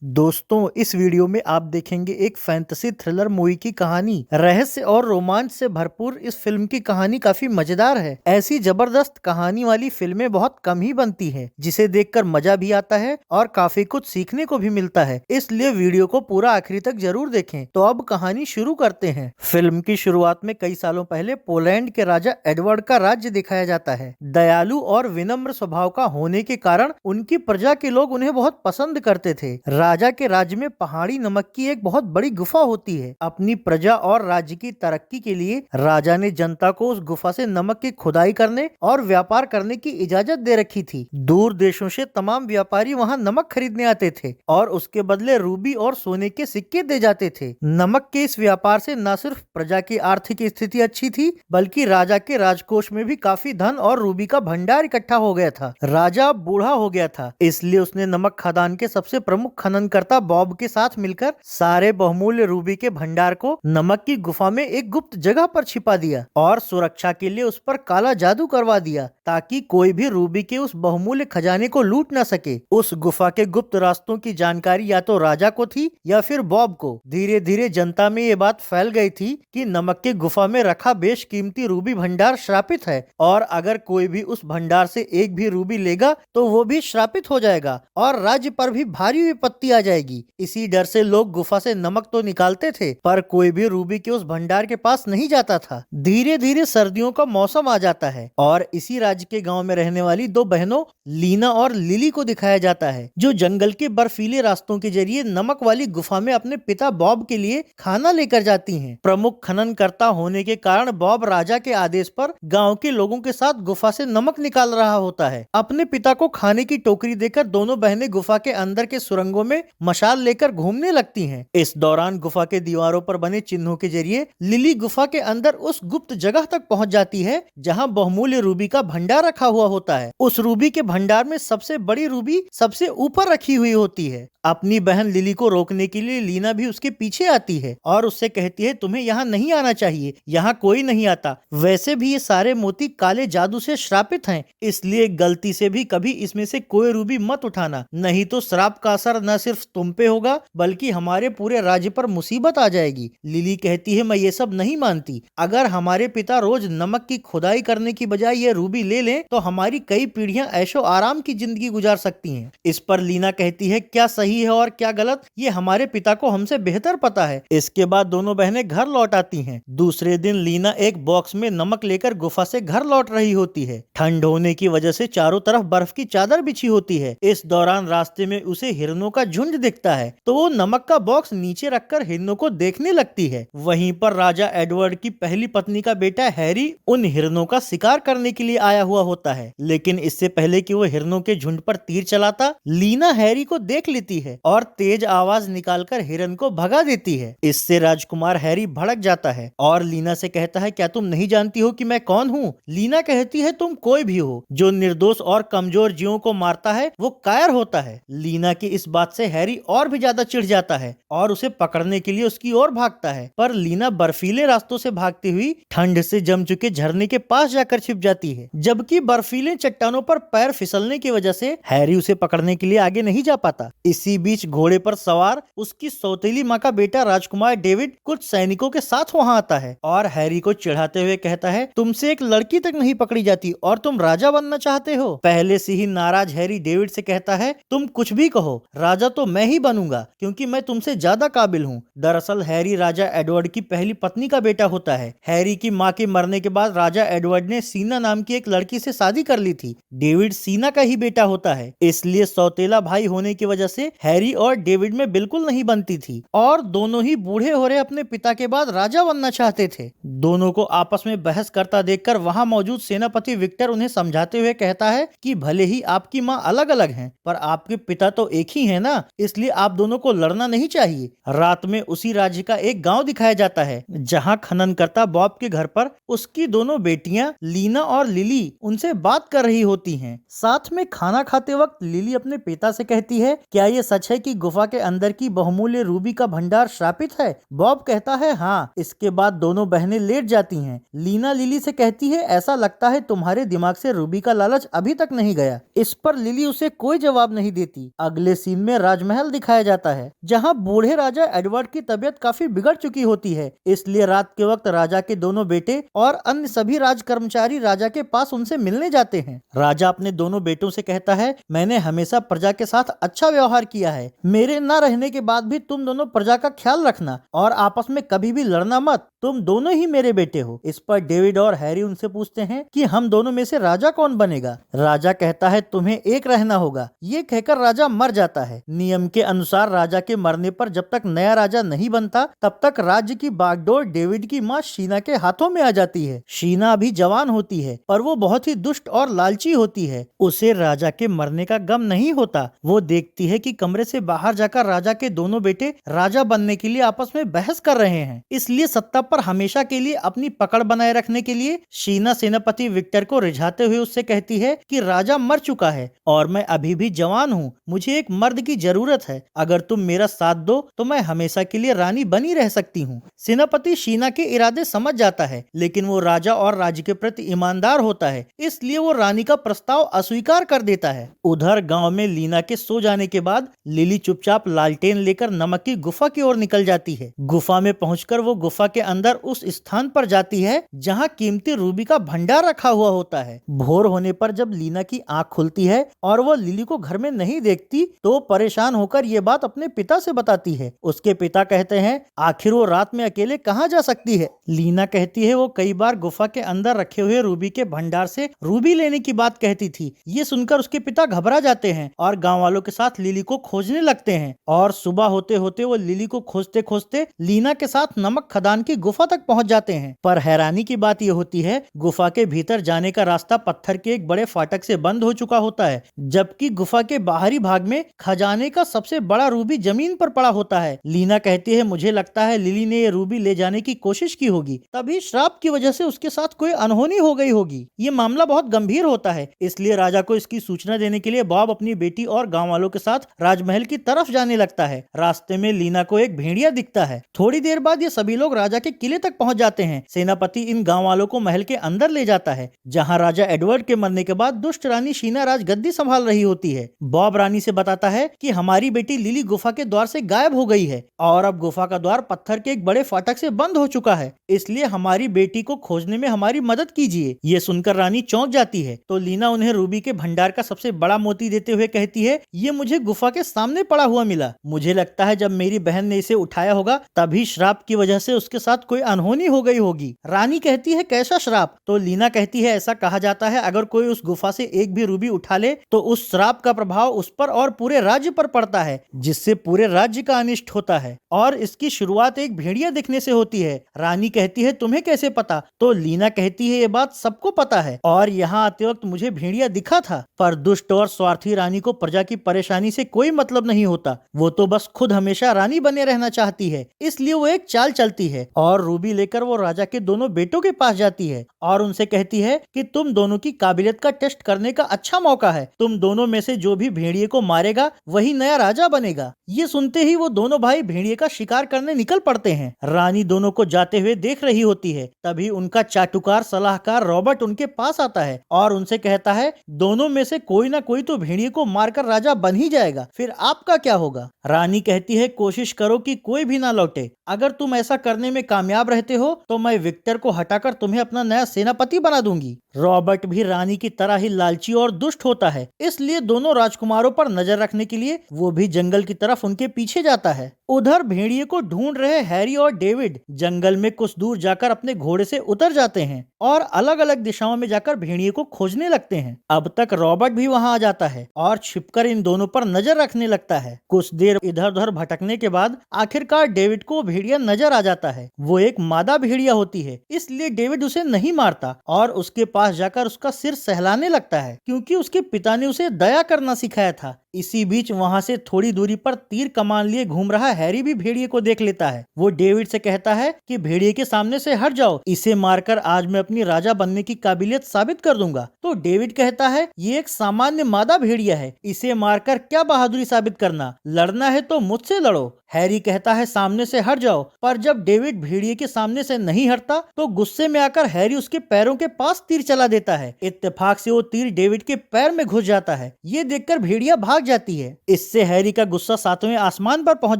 दोस्तों, इस वीडियो में आप देखेंगे एक फैंटेसी थ्रिलर मूवी की कहानी। रहस्य और रोमांच से भरपूर इस फिल्म की कहानी काफी मजेदार है। ऐसी जबरदस्त कहानी वाली फिल्में बहुत कम ही बनती हैं, जिसे देखकर मजा भी आता है और काफी कुछ सीखने को भी मिलता है। इसलिए वीडियो को पूरा आखिरी तक जरूर देखें। तो अब कहानी शुरू करते हैं। फिल्म की शुरुआत में कई सालों पहले पोलैंड के राजा एडवर्ड का राज्य दिखाया जाता है। दयालु और विनम्र स्वभाव का होने के कारण उनकी प्रजा के लोग उन्हें बहुत पसंद करते थे। राजा के राज्य में पहाड़ी नमक की एक बहुत बड़ी गुफा होती है। अपनी प्रजा और राज्य की तरक्की के लिए राजा ने जनता को उस गुफा से नमक की खुदाई करने और व्यापार करने की इजाजत दे रखी थी। दूर देशों से तमाम व्यापारी वहां नमक खरीदने आते थे और उसके बदले रूबी और सोने के सिक्के दे जाते थे। नमक के इस व्यापार से न सिर्फ प्रजा की आर्थिक स्थिति अच्छी थी, बल्कि राजा के राजकोष में भी काफी धन और रूबी का भंडार इकट्ठा हो गया था। राजा बूढ़ा हो गया था, इसलिए उसने नमक खदान के सबसे प्रमुख खननकर्ता बॉब के साथ मिलकर सारे बहुमूल्य रूबी के भंडार को नमक की गुफा में एक गुप्त जगह पर छिपा दिया और सुरक्षा के लिए उस पर काला जादू करवा दिया, ताकि कोई भी रूबी के उस बहुमूल्य खजाने को लूट न सके। उस गुफा के गुप्त रास्तों की जानकारी या तो राजा को थी या फिर बॉब को। धीरे धीरे जनता में ये बात फैल गई थी कि नमक की गुफा में रखा बेशकीमती रूबी भंडार श्रापित है और अगर कोई भी उस भंडार से एक भी रूबी लेगा तो वो भी श्रापित हो जाएगा और राज्य पर भी भारी विपत्ति आ जाएगी। इसी डर से लोग गुफा से नमक तो निकालते थे, पर कोई भी रूबी के उस भंडार के पास नहीं जाता था। धीरे धीरे सर्दियों का मौसम आ जाता है और इसी राज्य के गांव में रहने वाली दो बहनों लीना और लिली को दिखाया जाता है, जो जंगल के बर्फीले रास्तों के जरिए नमक वाली गुफा में अपने पिता बॉब के लिए खाना लेकर जाती हैं। प्रमुख खननकर्ता होने के कारण बॉब राजा के आदेश पर गांव के लोगों के साथ गुफा से नमक निकाल रहा होता है। अपने पिता को खाने की टोकरी देकर दोनों बहनें गुफा के अंदर के सुरंगों में मशाल लेकर घूमने लगती हैं। इस दौरान गुफा के दीवारों पर बने चिन्हों के जरिए लिली गुफा के अंदर उस गुप्त जगह तक पहुंच जाती है जहां बहुमूल्य रूबी का भंडार रखा हुआ होता है। उस रूबी के भंडार में सबसे बड़ी रूबी सबसे ऊपर रखी हुई होती है। अपनी बहन लिली को रोकने के लिए लीना भी उसके पीछे आती है और उससे कहती है, तुम्हें यहाँ नहीं आना चाहिए, यहाँ कोई नहीं आता। वैसे भी ये सारे मोती काले जादू से श्रापित हैं, इसलिए गलती से भी कभी इसमें से कोई रूबी मत उठाना, नहीं तो श्राप का असर न सिर्फ तुम पे होगा बल्कि हमारे पूरे राज्य पर मुसीबत आ जाएगी। लिली कहती है, मैं ये सब नहीं मानती। अगर हमारे पिता रोज नमक की खुदाई करने की बजाय ये रूबी ले लें तो हमारी कई पीढ़ियां ऐशो आराम की जिंदगी गुजार सकती हैं। इस पर लीना कहती है, क्या सही है और क्या गलत ये हमारे पिता को हमसे बेहतर पता है। इसके बाद दोनों बहनें घर लौट आती हैं। दूसरे दिन लीना एक बॉक्स में नमक लेकर गुफा से घर लौट रही होती है। ठंड होने की वजह से चारों तरफ बर्फ की चादर बिछी होती है। इस दौरान रास्ते में उसे हिरणों का झुंड दिखता है, तो वो नमक का बॉक्स नीचे रखकर हिरणों को देखने लगती है। वहीं पर राजा एडवर्ड की पहली पत्नी का बेटा हैरी उन हिरणों का शिकार करने के लिए आया हुआ होता है, लेकिन इससे पहले कि वो हिरणों के झुंड पर तीर चलाता, लीना हैरी को देख लेती है और तेज आवाज निकालकर हिरन को भगा देती है। इससे राजकुमार हैरी भड़क जाता है और लीना से कहता है, क्या तुम नहीं जानती हो कि मैं कौन हूँ? लीना कहती है, तुम कोई भी हो, जो निर्दोष और कमजोर जीवों को मारता है वो कायर होता है। लीना की इस बात से हैरी और भी ज्यादा चिढ़ जाता है और उसे पकड़ने के लिए उसकी ओर भागता है, पर लीना बर्फीले रास्तों से भागती हुई ठंड से जम चुके झरने के पास जाकर छिप जाती है, जबकि बर्फीले चट्टानों पर पैर फिसलने की वजह से हैरी उसे पकड़ने के लिए आगे नहीं जा पाता। इसी बीच घोड़े पर सवार उसकी सौतेली माँ का बेटा राजकुमार डेविड कुछ सैनिकों के साथ वहां आता है और हैरी को चिढ़ाते हुए कहता है, तुमसे एक लड़की तक नहीं पकड़ी जाती और तुम राजा बनना चाहते हो। पहले से ही नाराज हैरी डेविड से कहता है, तुम कुछ भी कहो, राजा तो मैं ही बनूंगा क्योंकि मैं तुमसे ज्यादा काबिल हूँ। दरअसल हैरी राजा एडवर्ड की पहली पत्नी का बेटा होता है। हैरी की माँ के मरने के बाद राजा एडवर्ड ने सीना नाम की एक लड़की से शादी कर ली थी। डेविड सीना का ही बेटा होता है, इसलिए सौतेला भाई होने की वजह से हैरी और डेविड में बिल्कुल नहीं बनती थी और दोनों ही बूढ़े हो रहे अपने पिता के बाद राजा बनना चाहते थे। दोनों को आपस में बहस करता देखकर वहां मौजूद सेनापति विक्टर उन्हें समझाते हुए कहता है कि भले ही आपकी माँ अलग अलग हैं, पर आपके पिता तो एक ही है ना, इसलिए आप दोनों को लड़ना नहीं चाहिए। रात में उसी राज्य का एक गांव दिखाया जाता है जहां खननकर्ता बॉब के घर पर उसकी दोनों बेटियां लीना और लिली उनसे बात कर रही होती हैं। साथ में खाना खाते वक्त लिली अपने पिता से कहती है, क्या ये सच है कि गुफा के अंदर की बहुमूल्य रूबी का भंडार श्रापित है? बॉब कहता है हाँ। इसके बाद दोनों बहनें लेट जाती हैं। लीना लिली से कहती है ऐसा लगता है तुम्हारे दिमाग से रूबी का लालच अभी तक नहीं गया। इस पर लिली उसे कोई जवाब नहीं देती। अगले सीन में राजमहल दिखाया जाता है, जहाँ बूढ़े राजा एडवर्ड की तबीयत काफी बिगड़ चुकी होती है। इसलिए रात के वक्त राजा के दोनों बेटे और अन्य सभी राज कर्मचारी राजा के पास उनसे मिलने जाते हैं। राजा अपने दोनों बेटों से कहता है मैंने हमेशा प्रजा के साथ अच्छा व्यवहार किया है। मेरे न रहने के बाद भी तुम दोनों प्रजा का ख्याल रखना और आपस में कभी भी लड़ना मत। तुम दोनों ही मेरे बेटे हो। इस पर डेविड और हैरी उनसे पूछते हैं कि हम दोनों में से राजा कौन बनेगा। राजा कहता है तुम्हें एक रहना होगा। ये कहकर राजा मर जाता है। नियम के अनुसार राजा के मरने पर जब तक नया राजा नहीं बनता तब तक राज्य की बागडोर डेविड की माँ शीना के हाथों में आ जाती है। शीना अभी जवान होती है पर वो बहुत ही दुष्ट और लालची होती है। उसे राजा के मरने का गम नहीं होता। वो देखती है कि कमरे से बाहर जाकर राजा के दोनों बेटे राजा बनने के लिए आपस में बहस कर रहे हैं। इसलिए सत्ता पर हमेशा के लिए अपनी पकड़ बनाए रखने के लिए शीना सेनापति विक्टर को रिझाते हुए उससे कहती है कि राजा मर चुका है और मैं अभी भी जवान हूँ। मुझे एक मर्द की जरूरत है। अगर तुम मेरा साथ दो तो मैं हमेशा के लिए रानी बनी रह सकती हूँ। सेनापति शीना के इरादे समझ जाता है, लेकिन वो राजा और राज्य के प्रति ईमानदार होता है, इसलिए वो रानी का प्रस्ताव अस्वीकार कर देता है। उधर गांव में लीना के सो जाने के बाद लिली चुपचाप लालटेन लेकर नमक की गुफा की ओर निकल जाती है। गुफा में पहुंचकर वो गुफा के अंदर उस स्थान पर जाती है जहां कीमती रूबी का भंडार रखा हुआ होता है। भोर होने पर जब लीना की आंख खुलती है और वो लिली को घर में नहीं देखती तो परेशान होकर ये बात अपने पिता से बताती है। उसके पिता कहते हैं आखिर वो रात में अकेले कहाँ जा सकती है। लीना कहती है वो कई बार गुफा के अंदर रखे हुए रूबी के भंडार से रूबी लेने की बात कहती थी। ये सुनकर उसके पिता घबरा जाते हैं और गाँव वालों के साथ लिली को खोजने लगते हैं और सुबह होते होते वो लिली को खोजते खोजते लीना के साथ नमक खदान की गुफा तक पहुंच जाते हैं। पर हैरानी की बात यह होती है गुफा के भीतर जाने का रास्ता पत्थर के एक बड़े फाटक से बंद हो चुका होता है, जबकि गुफा के बाहरी भाग में खजाने का सबसे बड़ा रूबी जमीन पर पड़ा होता है। लीना कहती है मुझे लगता है लिली ने ये रूबी ले जाने की कोशिश की होगी, तभी श्राप की वजह से उसके साथ कोई अनहोनी हो गई होगी। ये मामला बहुत गंभीर होता है, इसलिए राजा को इसकी सूचना देने के लिए बॉब अपनी बेटी और गाँव वालों के साथ राजमहल की तरफ जाने लगता है। रास्ते में लीना को एक भेड़िया दिखता है। थोड़ी देर बाद ये सभी लोग राजा के किले तक पहुंच जाते हैं। सेनापति इन गांव वालों को महल के अंदर ले जाता है, जहां राजा एडवर्ड के मरने के बाद दुष्ट रानी शीना राजगद्दी संभाल रही होती है। बॉब रानी से बताता है कि हमारी बेटी लिली गुफा के द्वार से गायब हो गई है और अब गुफा का द्वार पत्थर के एक बड़े फाटक से बंद हो चुका है, इसलिए हमारी बेटी को खोजने में हमारी मदद कीजिए। ये सुनकर रानी चौंक जाती है तो लीना उन्हें रूबी के भंडार का सबसे बड़ा मोती देते हुए कहती है ये मुझे गुफा के सामने पड़ा हुआ मिला। मुझे लगता है जब मेरी बहन ने इसे उठाया होगा तभी श्राप की वजह से उसके साथ कोई अनहोनी हो गई होगी। रानी कहती है कैसा श्राप? तो लीना कहती है ऐसा कहा जाता है अगर कोई उस गुफा से एक भी रूबी उठा ले तो उस श्राप का प्रभाव उस पर और पूरे राज्य पर पड़ता है, जिससे पूरे राज्य का अनिष्ट होता है और इसकी शुरुआत एक भेड़िया दिखने से होती है। रानी कहती है तुम्हें कैसे पता? तो लीना कहती है ये बात सबको पता है और यहाँ आते वक्त मुझे भेड़िया दिखा था, पर दुष्ट और स्वार्थी रानी को प्रजा की परेशानी से कोई मतलब नहीं होता। वो तो बस खुद हमेशा रानी बने रहना चाहती है, इसलिए वो एक चाल चलती है और रूबी लेकर वो राजा के दोनों बेटों के पास जाती है और उनसे कहती है कि तुम दोनों की काबिलियत का टेस्ट करने का अच्छा मौका है। तुम दोनों में से जो भी भेड़िए को मारेगा वही नया राजा बनेगा। ये सुनते ही वो दोनों भाई भेड़िए का शिकार करने निकल पड़ते हैं। रानी दोनों को जाते हुए देख रही होती है, तभी उनका चाटुकार सलाहकार रॉबर्ट उनके पास आता है और उनसे कहता है दोनों में से कोई ना कोई तो भेड़िए को मारकर राजा बन ही जाएगा, फिर आपका क्या होगा? रानी कहती है कोशिश करो कि कोई भी ना लौटे। अगर तुम ऐसा करने में कामयाब रहते हो तो मैं विक्टर को हटाकर तुम्हें अपना नया सेनापति बना दूंगी। रॉबर्ट भी रानी की तरह ही लालची और दुष्ट होता है, इसलिए दोनों राजकुमारों पर नजर रखने के लिए वो भी जंगल की तरफ उनके पीछे जाता है। उधर भेड़िए को ढूंढ रहे हैरी और डेविड जंगल में कुछ दूर जाकर अपने घोड़े से उतर जाते हैं और अलग अलग दिशाओं में जाकर भेड़िए को खोजने लगते हैं। अब तक रॉबर्ट भी वहां आ जाता है और छिपकर इन दोनों पर नजर रखने लगता है। कुछ देर इधर उधर भटकने के बाद आखिरकार डेविड को भेड़िया नजर आ जाता है। वो एक मादा भेड़िया होती है, इसलिए डेविड उसे नहीं मारता और उसके पास जाकर उसका सिर सहलाने लगता है, क्योंकि उसके पिता ने उसे दया करना सिखाया था। इसी बीच वहाँ से थोड़ी दूरी पर तीर कमान लिए घूम रहा हैरी भी भेड़िए को देख लेता है। वो डेविड से कहता है कि भेड़िए के सामने से हट जाओ, इसे मारकर आज मैं अपनी राजा बनने की काबिलियत साबित कर दूंगा। तो डेविड कहता है ये एक सामान्य मादा भेड़िया है, इसे मारकर क्या बहादुरी साबित करना, लड़ना है तो मुझसे लड़ो। हैरी कहता है सामने से हट जाओ, पर जब डेविड भेड़िए के सामने से नहीं हटता तो गुस्से में आकर हैरी उसके पैरों के पास तीर चला देता है। इत्तेफाक से वो तीर डेविड के पैर में घुस जाता है। ये देखकर भेड़िया भाग जाती है। इससे हैरी का गुस्सा सातवें आसमान पर पहुंच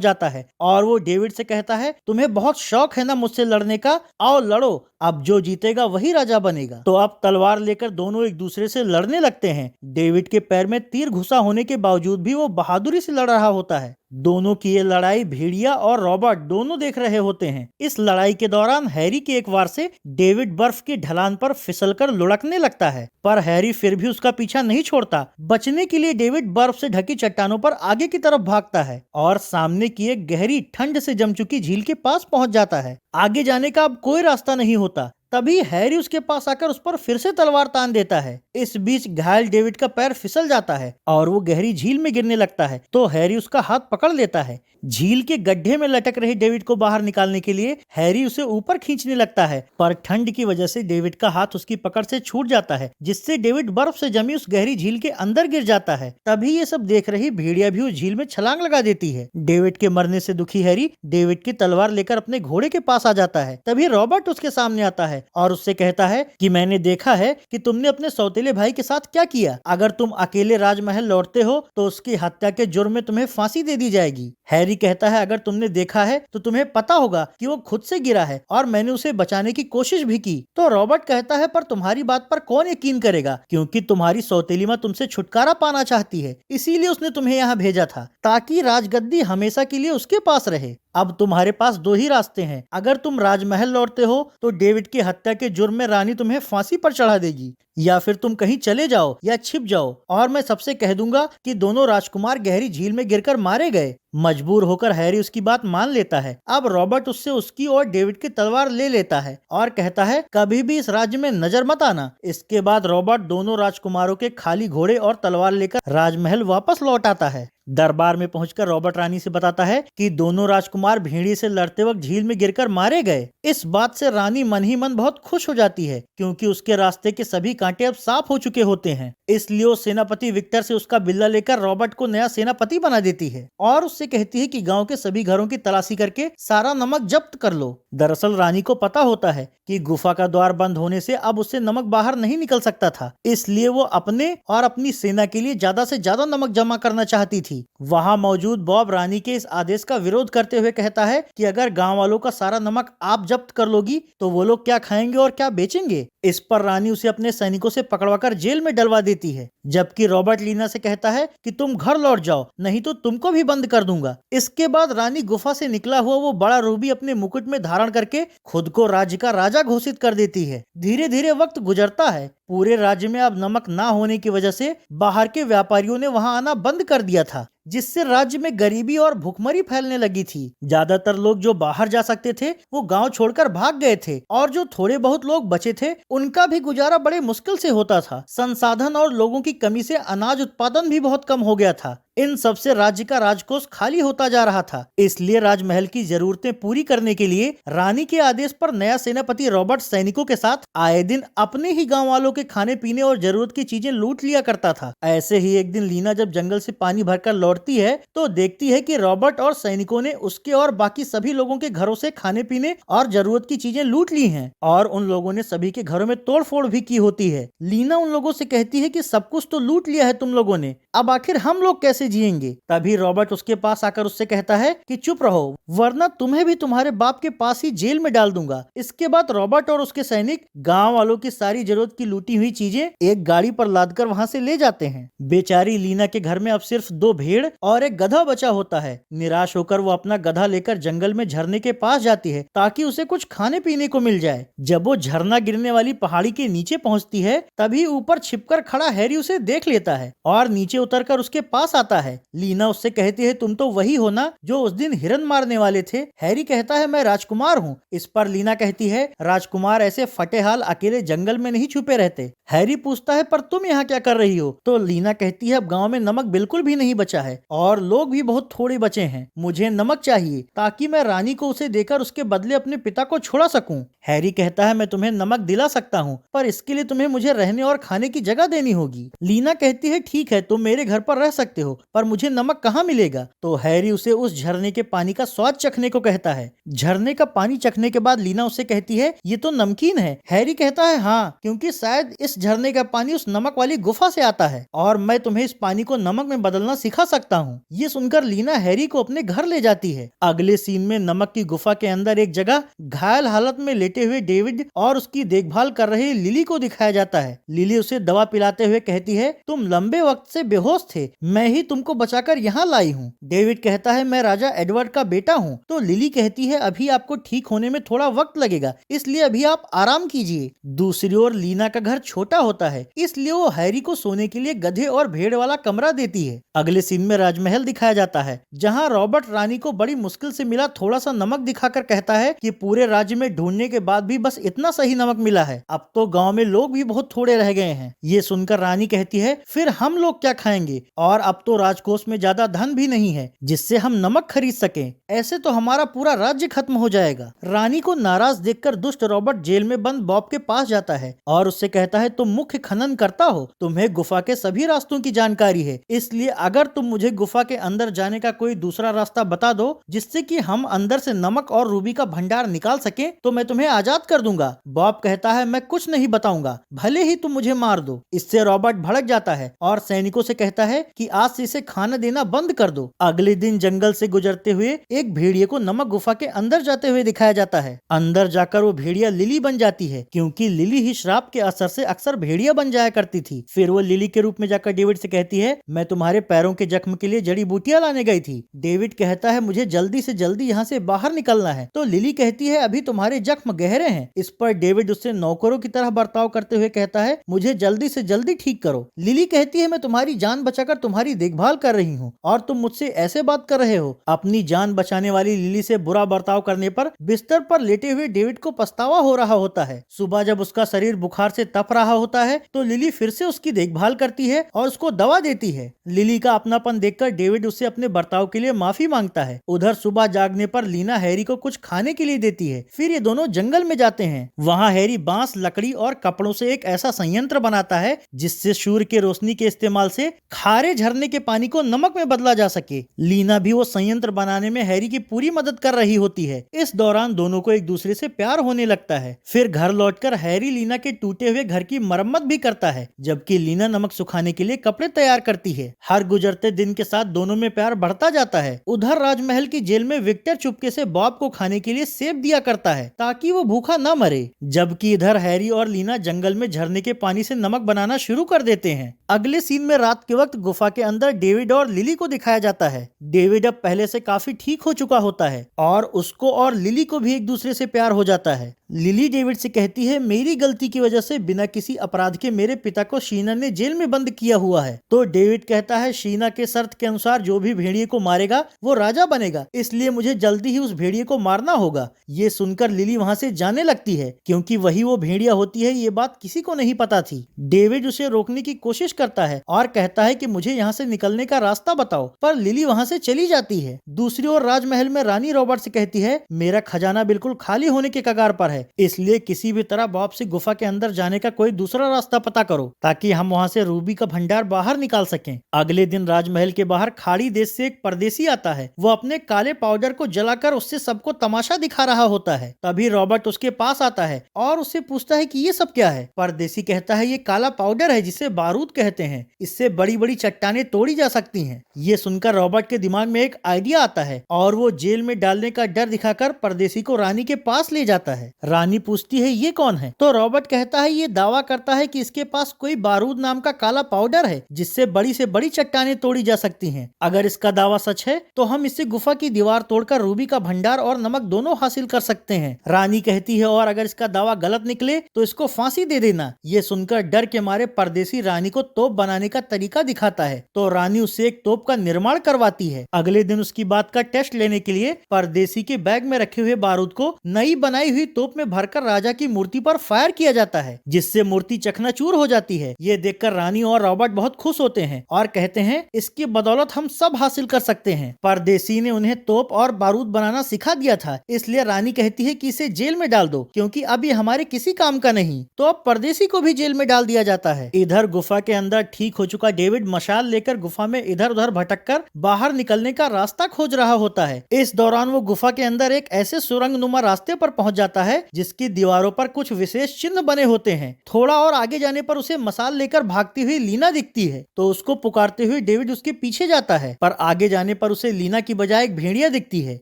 जाता है और वो डेविड से कहता है तुम्हें बहुत शौक है ना मुझसे लड़ने का, आओ लड़ो, अब जो जीतेगा वही राजा बनेगा। तो अब तलवार लेकर दोनों एक दूसरे से लड़ने लगते हैं। डेविड के पैर में तीर घुसा होने के बावजूद भी वो बहादुरी से लड़ रहा होता है। दोनों की ये लड़ाई भेड़िया और रॉबर्ट दोनों देख रहे होते हैं। इस लड़ाई के दौरान हैरी के एक वार से डेविड बर्फ की ढलान पर फिसलकर लुढ़कने लगता है, पर हैरी फिर भी उसका पीछा नहीं छोड़ता। बचने के लिए डेविड बर्फ से ढकी चट्टानों पर आगे की तरफ भागता है और सामने की एक गहरी ठंड से जम चुकी झील के पास पहुंच जाता है। आगे जाने का अब कोई रास्ता नहीं होता। तभी हैरी उसके पास आकर उस पर फिर से तलवार तान देता है। इस बीच घायल डेविड का पैर फिसल जाता है और वो गहरी झील में गिरने लगता है। तो हैरी उसका हाथ पकड़ लेता है। झील के गड्ढे में लटक रहे डेविड को बाहर निकालने के लिए हैरी उसे ऊपर खींचने लगता है, पर ठंड की वजह से डेविड का हाथ उसकी पकड़ से छूट जाता है, जिससे डेविड बर्फ से जमी उस गहरी झील के अंदर गिर जाता है। तभी ये सब देख रही भेड़िया भी उस झील में छलांग लगा देती है। डेविड के मरने से दुखी हैरी डेविड की तलवार लेकर अपने घोड़े के पास आ जाता है। तभी रॉबर्ट उसके सामने आता है और उससे कहता है कि मैंने देखा है कि तुमने अपने सौतेले भाई के साथ क्या किया। अगर तुम अकेले राजमहल लौटते हो तो उसकी हत्या के जुर्म में तुम्हें फांसी दे दी जाएगी। हैरी कहता है अगर तुमने देखा है तो तुम्हें पता होगा कि वो खुद से गिरा है और मैंने उसे बचाने की कोशिश भी की। तो रॉबर्ट कहता है पर तुम्हारी बात पर कौन यकीन करेगा, क्योंकि तुम्हारी सौतेली माँ तुमसे छुटकारा पाना चाहती है, इसीलिए उसने तुम्हें यहाँ भेजा था ताकि राजगद्दी हमेशा के लिए उसके पास रहे। अब तुम्हारे पास दो ही रास्ते हैं। अगर तुम राजमहल लौटते हो तो डेविड की हत्या के जुर्म में रानी तुम्हें फांसी पर चढ़ा देगी, या फिर तुम कहीं चले जाओ या छिप जाओ और मैं सबसे कह दूंगा कि दोनों राजकुमार गहरी झील में गिरकर मारे गए। मजबूर होकर हैरी उसकी बात मान लेता है। अब रॉबर्ट उससे उसकी और डेविड की तलवार ले लेता है और कहता है कभी भी इस राज्य में नजर मत आना। इसके बाद रॉबर्ट दोनों राजकुमारों के खाली घोड़े और तलवार लेकर राजमहल वापस लौट आता है। दरबार में पहुंचकर रॉबर्ट रानी से बताता है कि दोनों राजकुमार भेड़िए से लड़ते वक्त झील में गिरकर मारे गए। इस बात से रानी मन ही मन बहुत खुश हो जाती है, क्योंकि उसके रास्ते के सभी कांटे अब साफ हो चुके होते हैं। इसलिए वो सेनापति विक्टर से उसका बिल्ला लेकर रॉबर्ट को नया सेनापति बना देती है और उससे कहती है कि गांव के सभी घरों की तलाशी करके सारा नमक जब्त कर लो। दरअसल रानी को पता होता है कि गुफा का द्वार बंद होने से अब उससे नमक बाहर नहीं निकल सकता था, इसलिए वो अपने और अपनी सेना के लिए ज्यादा से ज्यादा नमक जमा करना चाहती थी। वहां मौजूद बॉब रानी के इस आदेश का विरोध करते हुए कहता है कि अगर गांव वालों का सारा नमक आप जब्त कर लोगी तो वो लोग क्या खाएंगे और क्या बेचेंगे। इस पर रानी उसे अपने सैनिकों से पकड़वाकर जेल में डलवा देती है, जबकि रॉबर्ट लीना से कहता है कि तुम घर लौट जाओ, नहीं तो तुमको भी बंद कर दूंगा। इसके बाद रानी गुफा से निकला हुआ वो बड़ा रूबी अपने मुकुट में धारण करके खुद को राज्य का राजा घोषित कर देती है। धीरे धीरे वक्त गुजरता है। पूरे राज्य में अब नमक ना होने की वजह से बाहर के व्यापारियों ने वहां आना बंद कर दिया था, जिससे राज्य में गरीबी और भुखमरी फैलने लगी थी। ज्यादातर लोग जो बाहर जा सकते थे वो गांव छोड़कर भाग गए थे और जो थोड़े बहुत लोग बचे थे उनका भी गुजारा बड़े मुश्किल से होता था। संसाधन और लोगों की कमी से अनाज उत्पादन भी बहुत कम हो गया था। इन सब से राज्य का राजकोष खाली होता जा रहा था। इसलिए राजमहल की जरूरतें पूरी करने के लिए रानी के आदेश पर नया सेनापति रॉबर्ट सैनिकों के साथ आए दिन अपने ही गांव वालों के खाने पीने और जरूरत की चीजें लूट लिया करता था। ऐसे ही एक दिन लीना जब जंगल से पानी भरकर लौटती है तो देखती है कि रॉबर्ट और सैनिकों ने उसके और बाकी सभी लोगों के घरों से खाने पीने और जरूरत की चीजें लूट ली हैं और उन लोगों ने सभी के घरों में तोड़फोड़ भी की होती है। लीना उन लोगों से कहती है कि सब कुछ तो लूट लिया है तुम लोगों ने, अब आखिर हम लोग कैसे जिएंगे। तभी रॉबर्ट उसके पास आकर उससे कहता है कि चुप रहो, वरना तुम्हें भी तुम्हारे बाप के पास ही जेल में डाल दूंगा। इसके बाद रॉबर्ट और उसके सैनिक गांव वालों की सारी जरूरत की लूटी हुई चीजें एक गाड़ी पर लादकर वहां से ले जाते हैं। बेचारी लीना के घर में अब सिर्फ 2 भेड़ और एक गधा बचा होता है। निराश होकर वो अपना गधा लेकर जंगल में झरने के पास जाती है ताकि उसे कुछ खाने पीने को मिल जाए। जब वो झरना गिरने वाली पहाड़ी के नीचे पहुंचती है तभी ऊपर छिपकर खड़ा हैरी उसे देख लेता है और नीचे उतरकर उसके पास आता है। लीना उससे कहती है तुम तो वही हो ना जो उस दिन हिरन मारने वाले थे। हैरी कहता है मैं राजकुमार हूँ। इस पर लीना कहती है राजकुमार ऐसे फटे हाल अकेले जंगल में नहीं छुपे रहते। हैरी पूछता है पर तुम यहाँ क्या कर रही हो? तो लीना कहती है अब गांव में नमक बिल्कुल भी नहीं बचा है और लोग भी बहुत थोड़े बचे हैं। मुझे नमक चाहिए ताकि मैं रानी को उसे देकर उसके बदले अपने पिता को छुड़ा सकूं। हैरी कहता है मैं तुम्हें नमक दिला सकता हूँ पर इसके लिए तुम्हें मुझे रहने और खाने की जगह देनी होगी। लीना कहती है ठीक है तुम मेरे घर पर रह सकते हो पर मुझे नमक कहाँ मिलेगा? तो हैरी उसे उस झरने के पानी का स्वाद चखने को कहता है। झरने का पानी चखने के बाद लीना उसे कहती है ये तो नमकीन है। हैरी कहता है हाँ क्योंकि शायद इस झरने का पानी उस नमक वाली गुफा से आता है और मैं तुम्हें इस पानी को नमक में बदलना सिखा सकता हूँ। ये सुनकर लीना हैरी को अपने घर ले जाती है। अगले सीन में नमक की गुफा के अंदर एक जगह घायल हालत में लेटे हुए डेविड और उसकी देखभाल कर रहे लिली को दिखाया जाता है। लिली उसे दवा पिलाते हुए कहती है तुम लंबे वक्त से बेहोश थे, मैं ही तुमको बचाकर यहाँ लाई हूँ। डेविड कहता है मैं राजा एडवर्ड का बेटा हूँ। तो लिली कहती है अभी आपको ठीक होने में थोड़ा वक्त लगेगा इसलिए अभी आप आराम कीजिए। दूसरी ओर लीना का घर छोटा होता है इसलिए वो हैरी को सोने के लिए गधे और भेड़ वाला कमरा देती है। अगले सीन में राजमहल दिखाया जाता है जहाँ रॉबर्ट रानी को बड़ी मुश्किल से मिला थोड़ा सा नमक दिखाकर कहता है कि पूरे राज्य में ढूंढने के बाद भी बस इतना सही नमक मिला है, अब तो गांव में लोग भी बहुत थोड़े रह गए हैं। ये सुनकर रानी कहती है फिर हम लोग क्या खाएंगे और अब तो राजकोष में ज्यादा धन भी नहीं है जिससे हम नमक खरीद सकें, ऐसे तो हमारा पूरा राज्य खत्म हो जाएगा। रानी को नाराज देखकर दुष्ट रॉबर्ट जेल में बंद बॉब के पास जाता है और उससे कहता है तुम मुख्य खनन करता हो, तुम्हें गुफा के सभी रास्तों की जानकारी है, इसलिए अगर तुम मुझे गुफा के अंदर जाने का कोई दूसरा रास्ता बता दो जिससे कि हम अंदर से नमक और रूबी का भंडार निकाल सके तो मैं तुम्हें आजाद कर दूंगा। बॉब कहता है मैं कुछ नहीं बताऊंगा, भले ही तुम मुझे मार दो। इससे रॉबर्ट भड़क जाता है और सैनिकों से कहता है कि आज से इसे खाना देना बंद कर दो। अगले दिन जंगल से गुजरते हुए एक भेड़िए को नमक गुफा के अंदर जाते हुए दिखाया जाता है। अंदर जाकर वो भेड़िया लिली बन जाती है क्योंकि लिली ही श्राप के असर से अक्सर भेड़िया बन जाया करती थी। फिर वो लिली के रूप में जाकर डेविड से कहती है मैं तुम्हारे पैरों के जख्म के लिए जड़ी बूटियां लाने गई थी। डेविड कहता है मुझे जल्दी से जल्दी यहाँ से बाहर निकलना है। तो लिली कहती है अभी तुम्हारे जख्म गहरे हैं। इस पर डेविड उससे नौकरों की तरह बर्ताव करते हुए कहता है मुझे जल्दी से जल्दी ठीक करो। लिली कहती है मैं तुम्हारी जान बचाकर तुम्हारी देखभाल कर रही हूँ और तुम मुझसे ऐसे बात कर रहे हो। अपनी जान बचाने वाली लिली से बुरा बर्ताव करने पर बिस्तर पर लेटे हुए डेविड को पछतावा हो रहा होता है। सुबह जब उसका शरीर बुखार से तप रहा होता है तो लिली फिर से उसकी देखभाल करती है और उसको दवा देती है। लिली का अपनापन देखकर डेविड उससे अपने बर्ताव के लिए माफी मांगता है। उधर सुबह जागने पर लीना हैरी को कुछ खाने के लिए देती है। फिर ये दोनों जंगल में जाते हैं। वहाँ हैरी बांस, लकड़ी और कपड़ों से एक ऐसा संयंत्र बनाता है जिससे सूर्य के रोशनी के इस्तेमाल से खारे झरने के पानी को नमक में बदला जा सके। लीना भी वो संयंत्र बनाने में हैरी की पूरी मदद कर रही होती है। इस दौरान दोनों को एक दूसरे से प्यार होने लगता है। फिर घर लौटकर हैरी लीना के टूटे हुए घर की मरम्मत भी करता है जबकि लीना नमक सुखाने के लिए कपड़े तैयार करती है। हर गुजरते दिन के साथ दोनों में प्यार बढ़ता जाता है। उधर राजमहल की जेल में विक्टर चुपके से बॉब को खाने के लिए सेब दिया करता है ताकि वो भूखा न मरे, जबकि इधर हैरी और लीना जंगल में झरने के पानी से नमक बनाना शुरू कर देते हैं। अगले सीन में रात के वक्त गुफा के अंदर डेविड और लिली को दिखाया जाता है। डेविड अब पहले से काफी ठीक हो चुका होता है और उसको और लिली को भी एक दूसरे से प्यार हो जाता है। लिली डेविड से कहती है मेरी गलती की वजह से बिना किसी अपराध के मेरे पिता को शीना ने जेल में बंद किया हुआ है। तो डेविड कहता है शीना के शर्त के अनुसार जो भी भेड़िए को मारेगा वो राजा बनेगा, इसलिए मुझे जल्दी ही उस भेड़िए को मारना होगा। ये सुनकर लिली वहाँ से जाने लगती है क्योंकि वही वो भेड़िया होती है। ये बात किसी को नहीं पता थी। डेविड उसे रोकने की कोशिश करता है और कहता है कि मुझे यहाँ से निकलने का रास्ता बताओ, पर लिली वहाँ से चली जाती है। दूसरी ओर राजमहल में रानी रॉबर्ट से कहती है मेरा खजाना बिल्कुल खाली होने के कगार पर है, इसलिए किसी भी तरह बॉब से गुफा के अंदर जाने का कोई दूसरा रास्ता पता करो ताकि हम वहाँ से रूबी का भंडार बाहर निकाल सकें। अगले दिन राजमहल के बाहर खाड़ी देश से एक परदेसी आता है। वो अपने काले पाउडर को जलाकर उससे सबको तमाशा दिखा रहा होता है। तभी रॉबर्ट उसके पास आता है और उससे पूछता है कि ये सब क्या है। परदेसी कहता है ये काला पाउडर है जिसे बारूद कहते हैं, इससे बड़ी बड़ी चट्टानें तोड़ी जा सकती हैं। ये सुनकर रॉबर्ट के दिमाग में एक आइडिया आता है और वो जेल में डालने का डर दिखाकर परदेसी को रानी के पास ले जाता है। रानी पूछती है ये कौन है? तो रॉबर्ट कहता है ये दावा करता है कि इसके पास कोई बारूद नाम का काला पाउडर है जिससे बड़ी से बड़ी चट्टानें तोड़ी जा सकती हैं। अगर इसका दावा सच है तो हम इससे गुफा की दीवार तोड़कर रूबी का भंडार और नमक दोनों हासिल कर सकते हैं। रानी कहती है और अगर इसका दावा गलत निकले तो इसको फांसी दे देना। ये सुनकर डर के मारे परदेसी रानी को तोप बनाने का तरीका दिखाता है तो रानी उससे एक तोप का निर्माण करवाती है। अगले दिन उसकी बात का टेस्ट लेने के लिए परदेसी के बैग में रखे हुए बारूद को नई बनाई हुई तोप में भरकर राजा की मूर्ति पर फायर किया जाता है जिससे मूर्ति चकनाचूर हो जाती है। ये देखकर रानी और रॉबर्ट बहुत खुश होते हैं और कहते हैं इसकी बदौलत हम सब हासिल कर सकते हैं। परदेसी ने उन्हें तोप और बारूद बनाना सिखा दिया था, इसलिए रानी कहती है कि इसे जेल में डाल दो क्योंकि अब ये हमारे किसी काम का नहीं। तो अब परदेसी को भी जेल में डाल दिया जाता है। इधर गुफा के अंदर ठीक हो चुका डेविड मशाल लेकर गुफा में इधर उधर भटककर बाहर निकलने का रास्ता खोज रहा होता है। इस दौरान वो गुफा के अंदर एक ऐसे सुरंग नुमा रास्ते पर पहुंच जाता है जिसकी दीवारों पर कुछ विशेष चिन्ह बने होते हैं। थोड़ा और आगे जाने पर उसे मशाल लेकर भागती हुई लीना दिखती है तो उसको पुकारते हुए डेविड उसके पीछे जाता है, पर आगे जाने पर उसे लीना की बजाय एक भेड़िया दिखती है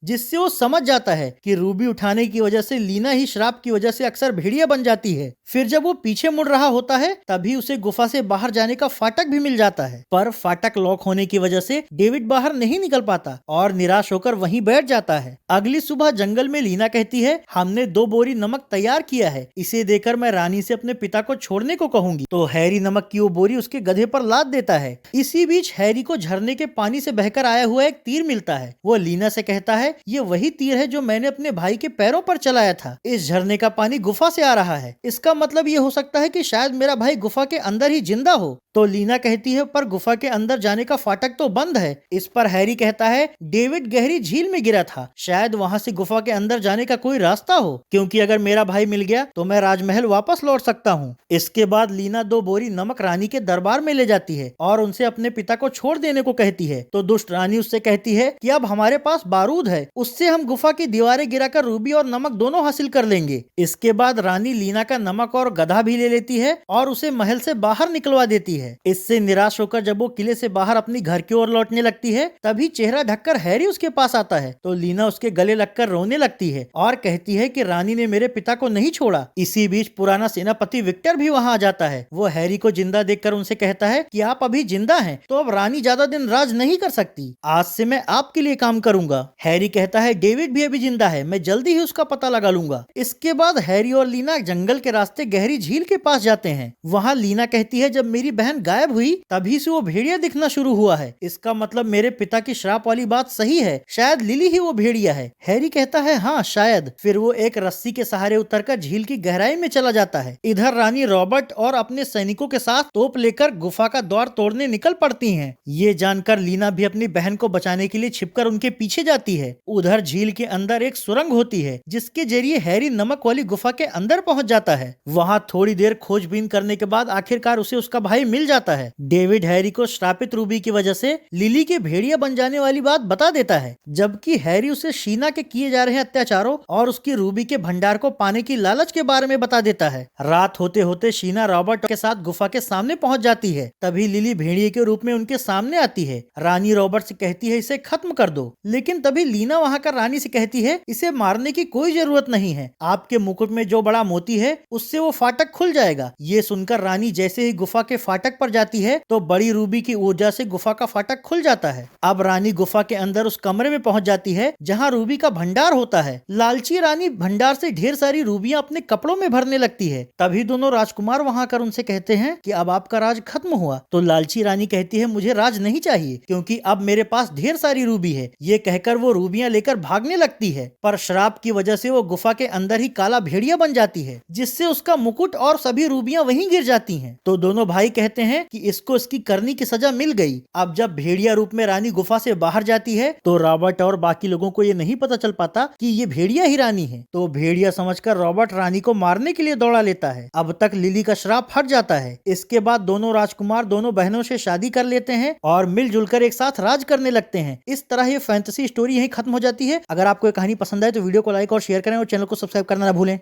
जिससे वो समझ जाता है कि रूबी उठाने की वजह से लीना ही श्राप की वजह से अक्सर भेड़िया बन जाती है। फिर जब वो पीछे मुड़ रहा होता है तभी उसे गुफा से बाहर जाने का फाटक भी मिल जाता है, पर फाटक लॉक होने की वजह से डेविड बाहर नहीं निकल पाता और निराश होकर वहीं बैठ जाता है। अगली सुबह जंगल में लीना कहती है हमने 2 बोरी नमक तैयार किया है, इसे देकर मैं रानी से अपने पिता को छोड़ने को कहूंगी। तो हैरी नमक की वो बोरी उसके गधे पर लाद देता है। इसी बीच हैरी को झरने के पानी से बहकर आया हुआ एक तीर मिलता है। वो लीना से कहता है ये वही तीर है जो मैंने अपने भाई के पैरों पर चलाया था। इस झरने का पानी गुफा से आ रहा है, इसका मतलब ये हो सकता है कि शायद मेरा भाई गुफा के अंदर ही जिंदा हो। तो लीना कहती है पर गुफा के अंदर जाने का फाटक तो बंद है। इस पर हैरी कहता है डेविड गहरी झील में गिरा था, शायद वहां से गुफा के अंदर जाने का कोई रास्ता हो, क्योंकि अगर मेरा भाई मिल गया तो मैं राजमहल वापस लौट सकता हूँ। इसके बाद लीना 2 बोरी नमक रानी के दरबार में ले जाती है और उनसे अपने पिता को छोड़ देने को कहती है। तो दुष्ट रानी उससे कहती है कि अब हमारे पास बारूद है, उससे हम गुफा की दीवारें गिराकर रूबी और नमक दोनों हासिल कर लेंगे। इसके बाद रानी लीना का नमक और गधा भी ले लेती है और उसे महल से बाहर निकलवा देती है। इससे निराश होकर जब वो किले से बाहर अपनी घर की ओर लौटने लगती है तभी चेहरा ढककर हैरी उसके पास आता है। तो लीना उसके गले लगकर रोने लगती है और कहती है कि रानी ने मेरे पिता को नहीं छोड़ा। इसी बीच पुराना सेनापति विक्टर भी वहां आ जाता है। वो हैरी को जिंदा देखकर उनसे कहता है कि आप अभी जिंदा हैं तो अब रानी ज्यादा दिन राज नहीं कर सकती, आज से मैं आपके लिए काम करूंगा। हैरी कहता है डेविड भी अभी जिंदा है, मैं जल्दी ही उसका पता लगा लूंगा। इसके बाद हैरी और लीना जंगल के रास्ते गहरी झील के पास जाते हैं। वहाँ लीना कहती है जब मेरी बहन गायब हुई तभी से वो भेड़िया दिखना शुरू हुआ है, इसका मतलब मेरे पिता की श्राप वाली बात सही है, शायद लिली ही वो भेड़िया है। हैरी कहता है हाँ शायद। फिर वो एक रस्सी के सहारे उतरकर झील की गहराई में चला जाता है। इधर रानी रॉबर्ट और अपने सैनिकों के साथ तोप लेकर गुफा का द्वार तोड़ने निकल पड़ती हैं। ये जानकर लीना भी अपनी बहन को बचाने के लिए छिपकर उनके पीछे जाती है। उधर झील के अंदर एक सुरंग होती है जिसके जरिए हैरी नमक वाली गुफा के अंदर पहुंच जाता है। वहां थोड़ी देर खोजबीन करने के बाद आखिरकार उसे उसका भाई मिल जाता है। डेविड हैरी को श्रापित रूबी की वजह से लिली के भेड़िया बन जाने वाली बात बता देता है, जबकि हैरी उसे शीना के किए जा रहे अत्याचारों और उसकी रूबी के भंडार को पाने की लालच के बारे में बता देता है। रात होते होते शीना रॉबर्ट के साथ गुफा के सामने पहुंच जाती है। तभी लिली भेड़िए के रूप में उनके सामने आती है। रानी रॉबर्ट से कहती है इसे खत्म कर दो, लेकिन तभी लीना वहां कर रानी से कहती है इसे मारने की कोई जरूरत नहीं है, आपके मुकुट में जो बड़ा मोती है उससे वो फाटक खुल जाएगा। ये सुनकर रानी जैसे ही गुफा के फाटक पर जाती है तो बड़ी रूबी की ऊर्जा से गुफा का फाटक खुल जाता है। अब रानी गुफा के अंदर उस कमरे में पहुंच जाती है जहां रूबी का भंडार होता है। लालची रानी भंडार से ढेर सारी रूबियां अपने कपड़ों में भरने लगती है। तभी दोनों राजकुमार वहां कर उनसे कहते हैं कि अब आपका राज खत्म हुआ। तो लालची रानी कहती है मुझे राज नहीं चाहिए क्योंकि अब मेरे पास ढेर सारी रूबी है। ये कहकर वो रूबियां लेकर भागने लगती है, पर श्राप की वजह से वो गुफा के अंदर ही काला भेड़िया बन जाती है जिससे उसका मुकुट और सभी रूबियां वहीं गिर जाती हैं। तो दोनों भाई कहते हैं कि इसको इसकी करनी की सजा मिल गई। अब जब भेड़िया रूप में रानी गुफा से बाहर जाती है तो रॉबर्ट और बाकी लोगों को ये नहीं पता चल पाता कि ये भेड़िया ही रानी है। तो भेड़िया समझकर रॉबर्ट रानी को मारने के लिए दौड़ा लेता है। अब तक लिली का श्राप हट जाता है। इसके बाद दोनों राजकुमार दोनों बहनों से शादी कर लेते हैं और मिलजुल कर एक साथ राज करने लगते हैं। इस तरह ये फैंटेसी स्टोरी यहीं खत्म हो जाती है। अगर आपको ये कहानी पसंद आए तो वीडियो को लाइक और शेयर करें और चैनल को सब्सक्राइब करना ना भूलें।